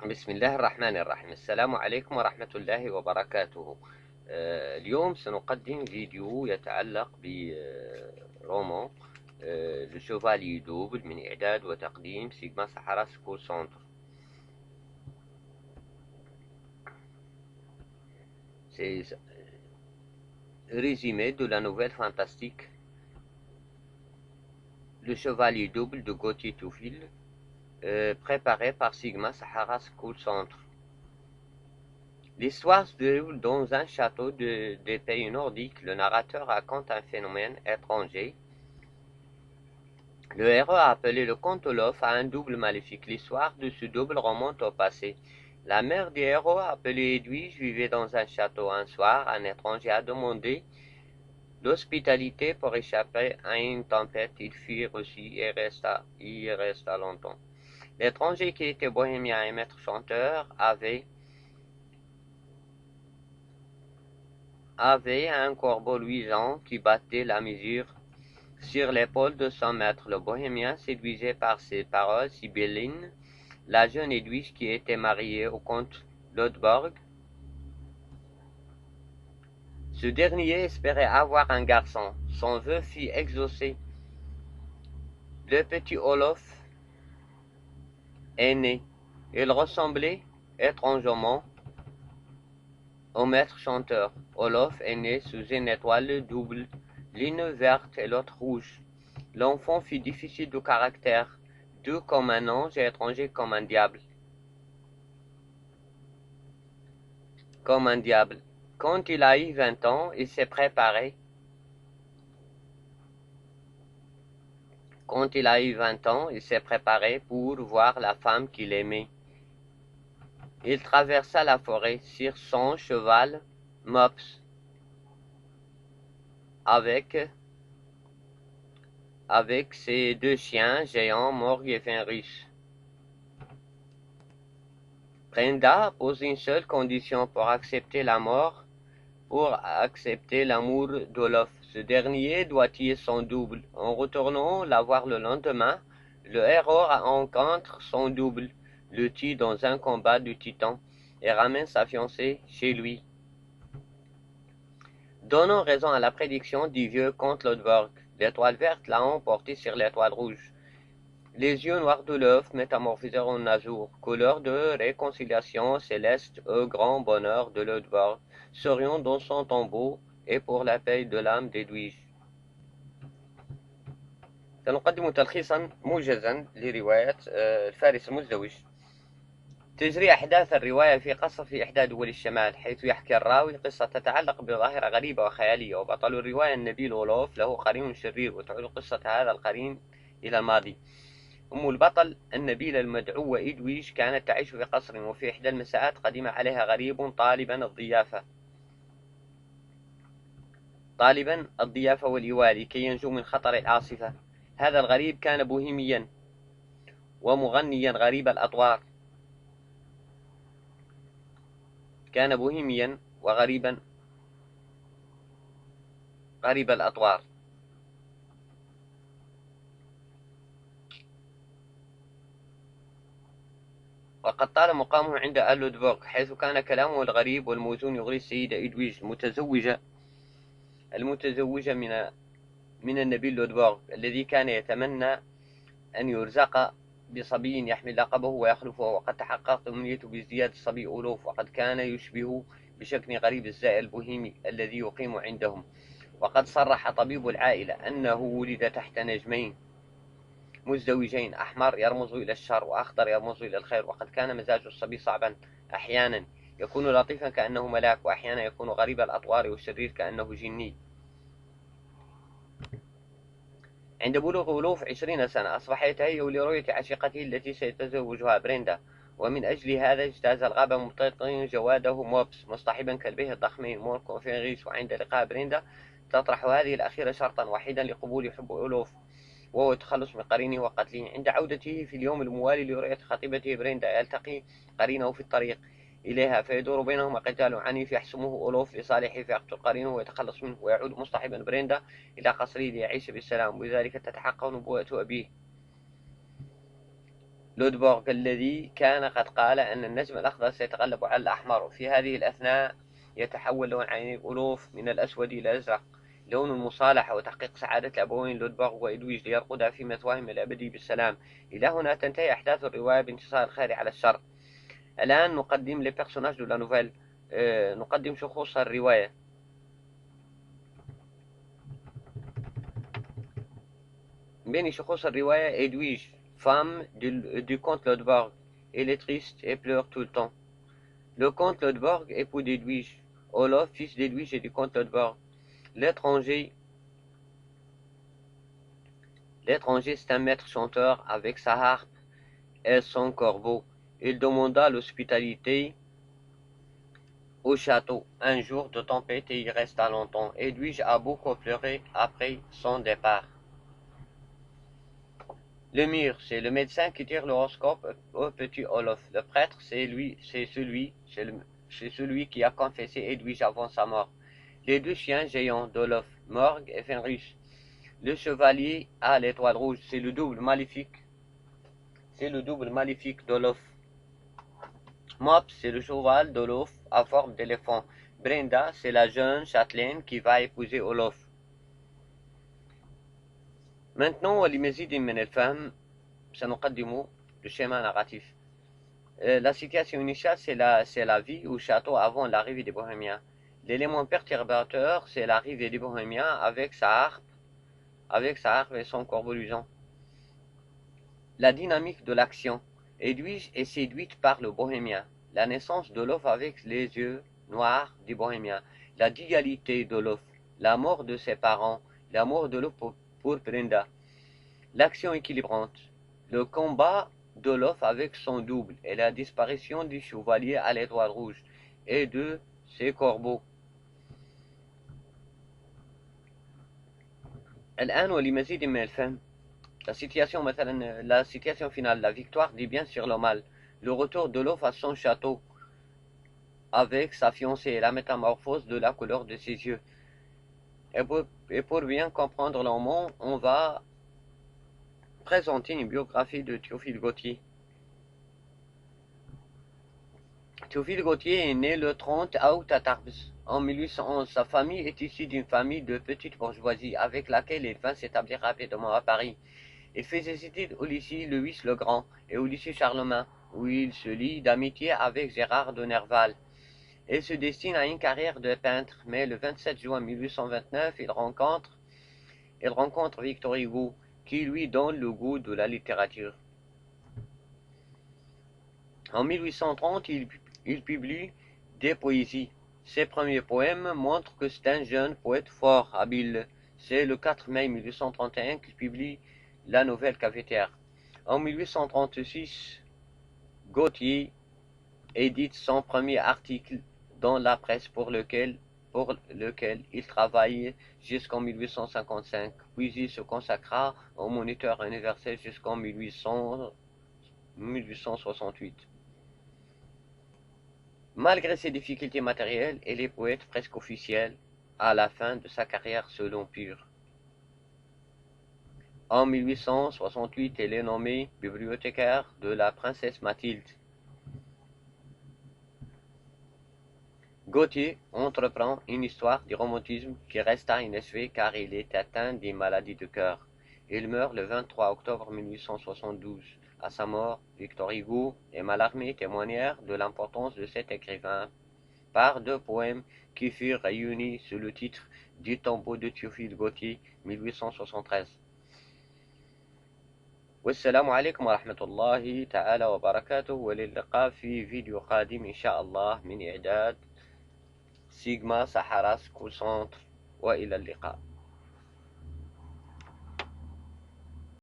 بسم الله الرحمن الرحيم. السلام عليكم ورحمة الله وبركاته. اليوم سنقدم فيديو يتعلق برومان لو شوفالي دوبل من إعداد وتقديم سيجما سحرا سكول سنتر. C'est résumé de la nouvelle fantastique Le Chevalier double de Gauthier Toufil, préparé par Sigma Sahara School Center. L'histoire se déroule dans un château des pays nordiques. Le narrateur raconte un phénomène étranger. Le héros appelé le comte Olof a un double maléfique. L'histoire de ce double remonte au passé. La mère du héros, appelée Edwige, vivait dans un château. Un soir, un étranger a demandé l'hospitalité pour échapper à une tempête. Il fut reçu et y resta longtemps. L'étranger, qui était bohémien et maître chanteur, avait un corbeau luisant qui battait la mesure sur l'épaule de son maître. Le bohémien, séduisé par ses paroles sibyllines, la jeune Edwige, qui était mariée au comte Lodborg. Ce dernier espérait avoir un garçon. Son vœu fut exaucé. Le petit Olof est né. Il ressemblait étrangement au maître chanteur. Olof est né sous une étoile double, l'une verte et l'autre rouge. L'enfant fut difficile de caractère, doux comme un ange et étranger comme un diable. Quand il a eu 20 ans, il s'est préparé. Pour voir la femme qu'il aimait. Il traversa la forêt sur son cheval Mops, avec ses deux chiens géants, Morg et Fenris. Brenda pose une seule condition pour accepter l'amour d'Olof. Ce dernier doit tuer son double. En retournant la voir le lendemain, le héros rencontre son double, le tue dans un combat de titans et ramène sa fiancée chez lui, donnant raison à la prédiction du vieux comte Lodborg. L'étoile verte l'a emporté sur l'étoile rouge. Les yeux noirs de l'œuf métamorphisés en azur, couleur de réconciliation céleste au grand bonheur de Lodborg, serions dans son tombeau et pour la paix de l'âme d'Edwige. سنقدم تلخيصا موجزا لرواية الفارس المزدوج. تجري أحداث الرواية في قصر في إحدى دول الشمال، حيث يحكي الراوي قصة تتعلق بظاهرة غريبة وخيالية، وبطل الرواية النبيل أولوف له قرين شرير، وتعود قصة هذا القرين إلى الماضي. أم البطل النبيلة المدعوة إدويج كانت تعيش في قصر، وفي إحدى المساءات قدم عليها غريب طالبا الضيافة والإيواء كي ينجو من خطر العاصفة. هذا الغريب كان بوهيميا ومغنيا غريب الأطوار. غريب الأطوار. وقد طال مقامه عند آل لودفورغ، حيث كان كلامه الغريب والموزون يغري السيدة إدويج المتزوجة من النبيل لودفورغ، الذي كان يتمنى أن يرزق بصبي يحمل لقبه ويخلفه. وقد تحققت أمنيته بازدياد الصبي أولوف، وقد كان يشبه بشكل غريب الزائر البوهيمي الذي يقيم عندهم. وقد صرح طبيب العائلة أنه ولد تحت نجمين مزدوجين، أحمر يرمز إلى الشر وأخضر يرمز إلى الخير. وقد كان مزاج الصبي صعبا، أحيانا يكون لطيفا كأنه ملاك، وأحيانا يكون غريب الأطوار وشرير كأنه جني. عند بلوغ أولوف 20 سنة أصبح يتهيأ لرؤية عشيقته التي سيتزوجها بريندا، ومن أجل هذا اجتاز الغابة مبتغيا جواده موبس مصطحبا كلبيه الضخمين مورك وفينغيس. وعند لقاء بريندا تطرح هذه الأخيرة شرطا وحيدا لقبول حب أولوف، وهو التخلص من قرينه وقتله. عند عودته في اليوم الموالي لرؤية خطيبته بريندا يلتقي قرينه في الطريق إليها، فيدور بينهما قتال عنيف يحسمه أولوف لصالحه، فيقتل قرينه ويتخلص منه، ويعود مصطحبا بريندا إلى قصره ليعيش بالسلام، وبذلك تتحقق نبوءة أبيه. لودبورغ الذي كان قد قال أن النجم الأخضر سيتغلب على الأحمر، وفي هذه الأثناء يتحول لون عين الألوف من الأسود إلى الأزرق، لون المصالحة وتحقيق سعادة الأبوين لودبورغ وإدويج ليرقدا في مثواهم الأبدي بالسلام. إلى هنا تنتهي أحداث الرواية بانتصار الخير على الشر. الآن نقدم لي بيرسوناج دو لا نوفيل، نقدم شخوص الرواية. بين شخوص الرواية إدويج femme du comte Lodborg. Elle est triste et pleure tout le temps. Le comte Lodborg, époux d'Edwige. Olof, fils d'Edwige et du comte Lodborg. L'étranger, c'est un maître chanteur avec sa harpe et son corbeau. Il demanda l'hospitalité au château. Un jour de tempête et il resta longtemps. Edwige a beaucoup pleuré après son départ. Le mur, c'est le médecin qui tire l'horoscope au petit Olof. Le prêtre, c'est celui qui a confessé Edwige avant sa mort. Les deux chiens géants d'Olof, Morg et Fenris. Le chevalier à l'étoile rouge, c'est le double maléfique. C'est le double maléfique d'Olof. Mops, c'est le cheval d'Olof à forme d'éléphant. Brenda, c'est la jeune châtelaine qui va épouser Olof. Maintenant ولمزيد من الفهم سنقدم le schéma narratif. La situation initiale, c'est la vie au château avant l'arrivée des Bohémiens. L'élément perturbateur, c'est l'arrivée des Bohémiens avec sa harpe et son corbeau luisant. La dynamique de l'action. Edwige est séduite par le Bohémien. La naissance d'Olof avec les yeux noirs du Bohémien. La dualité d'Olof. La mort de ses parents. L'amour d'Olof pour Brenda. L'action équilibrante. Le combat d'Olof avec son double et la disparition du chevalier à l'étoile rouge et de ses corbeaux. الآن ولمزيد من الفهم. La situation finale, la victoire du bien sur le mal, le retour d'Olof à son château avec sa fiancée et la métamorphose de la couleur de ses yeux. Et pour bien comprendre le roman, on va présenter une biographie de Théophile Gautier. Théophile Gautier est né le 30 août à Tarbes en 1811. Sa famille est issue d'une famille de petite bourgeoisie avec laquelle il vint s'établir rapidement à Paris. Il fait ses études au lycée Louis-le-Grand et au lycée Charlemagne, où il se lie d'amitié avec Gérard de Nerval. Il se destine à une carrière de peintre, mais le 27 juin 1829, il rencontre Victor Hugo, qui lui donne le goût de la littérature. En 1830, il publie des poésies. Ses premiers poèmes montrent que c'est un jeune poète fort, habile. C'est le 4 mai 1831 qu'il publie la nouvelle cafetière. En 1836, Gautier édite son premier article dans la presse pour lequel il travaille jusqu'en 1855, puis il se consacra au Moniteur universel jusqu'en 1868. Malgré ses difficultés matérielles, il est poète presque officiel à la fin de sa carrière selon Pure. En 1868, il est nommé bibliothécaire de la princesse Mathilde. Gautier entreprend une histoire du romantisme qui resta inachevée car il est atteint d'une maladie de cœur. Il meurt le 23 octobre 1872. À sa mort, Victor Hugo et Mallarmé témoignèrent de l'importance de cet écrivain par deux poèmes qui furent réunis sous le titre du tombeau de Théophile Gautier 1873. والسلام عليكم ورحمة الله تعالى وبركاته، وللقاء في فيديو قادم إن شاء الله من إعداد سيجما سحرة سكول سنتر، وإلى اللقاء.